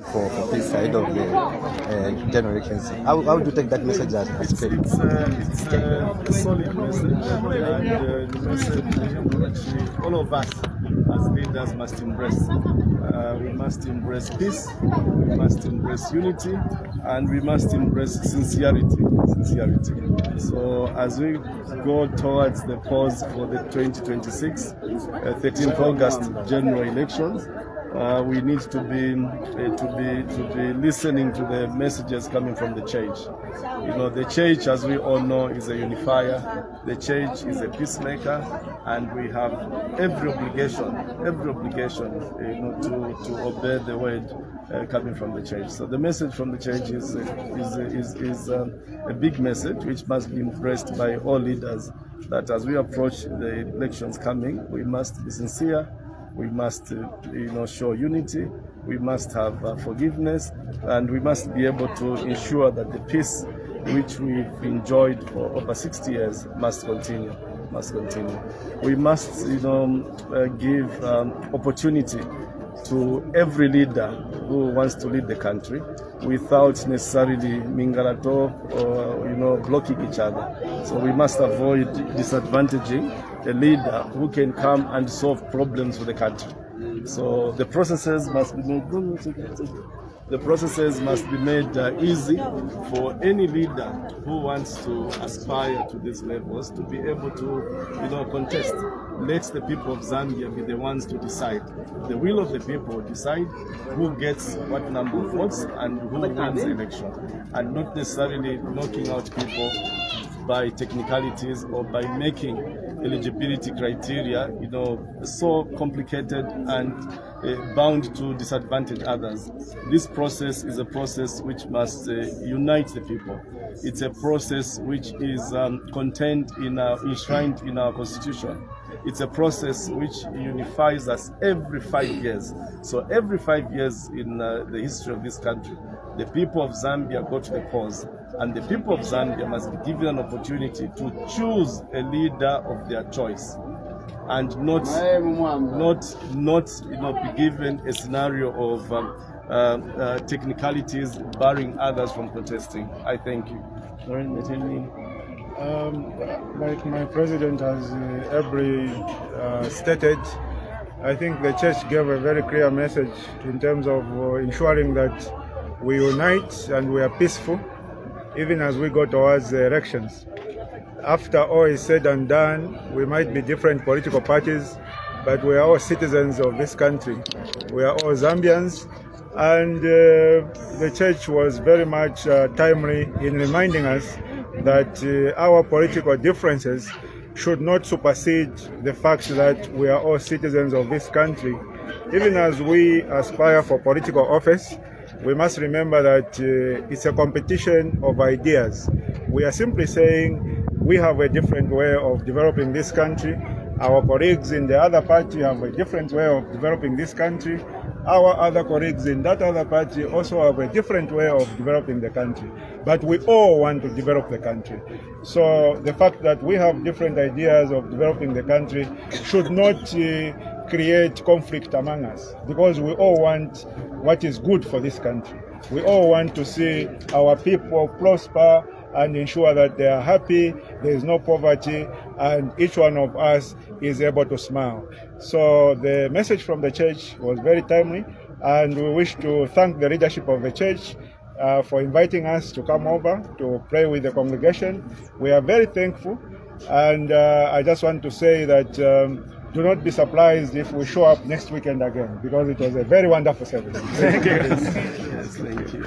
for this side of the general elections. How do you take that message as clear? It's a solid message, and the message which all of us as leaders must embrace. We must embrace peace, we must embrace unity, and we must embrace sincerity. So as we go towards the pause for the 2026 13th August general elections, we need to be listening to the messages coming from the church. You know, the church, as we all know, is a unifier. The church is a peacemaker, and we have every obligation, to obey the word coming from the church. So the message from the church is a big message which must be embraced by all leaders. That as we approach the elections coming, we must be sincere. We must, show unity. We must have forgiveness, and we must be able to ensure that the peace which we've enjoyed for over 60 years must continue. We must, give opportunity to every leader who wants to lead the country without necessarily mingalato or blocking each other. So we must avoid disadvantaging a leader who can come and solve problems for the country. So the processes must be made. The processes must be made easy for any leader who wants to aspire to these levels to be able to, contest. Let the people of Zambia be the ones to decide. The will of the people decide who gets what number of votes and who wins the election, and not necessarily knocking out people by technicalities or by making eligibility criteria, so complicated and bound to disadvantage others. This process is a process which must unite the people. It's a process which is contained enshrined in our constitution. It's a process which unifies us every 5 years. So every 5 years in the history of this country, the people of Zambia go to the polls, and the people of Zambia must be given an opportunity to choose a leader of their choice, and not be given a scenario of technicalities barring others from contesting. I thank you. Like my president has stated, I think the church gave a very clear message in terms of ensuring that we unite and we are peaceful, even as we go towards the elections. After all is said and done, we might be different political parties, but we are all citizens of this country. We are all Zambians, and the church was very much timely in reminding us that our political differences should not supersede the fact that we are all citizens of this country. Even as we aspire for political office, we must remember that it's a competition of ideas. We are simply saying we have a different way of developing this country. Our colleagues in the other party have a different way of developing this country. Our other colleagues in that other party also have a different way of developing the country. But we all want to develop the country. So the fact that we have different ideas of developing the country should not create conflict among us, because we all want what is good for this country. We all want to see our people prosper and ensure that they are happy, there is no poverty, and each one of us is able to smile. So the message from the church was very timely, and we wish to thank the leadership of the church for inviting us to come over to pray with the congregation. We are very thankful, and I just want to say that do not be surprised if we show up next weekend again, because it was a very wonderful service. Thank you. Yes, thank you.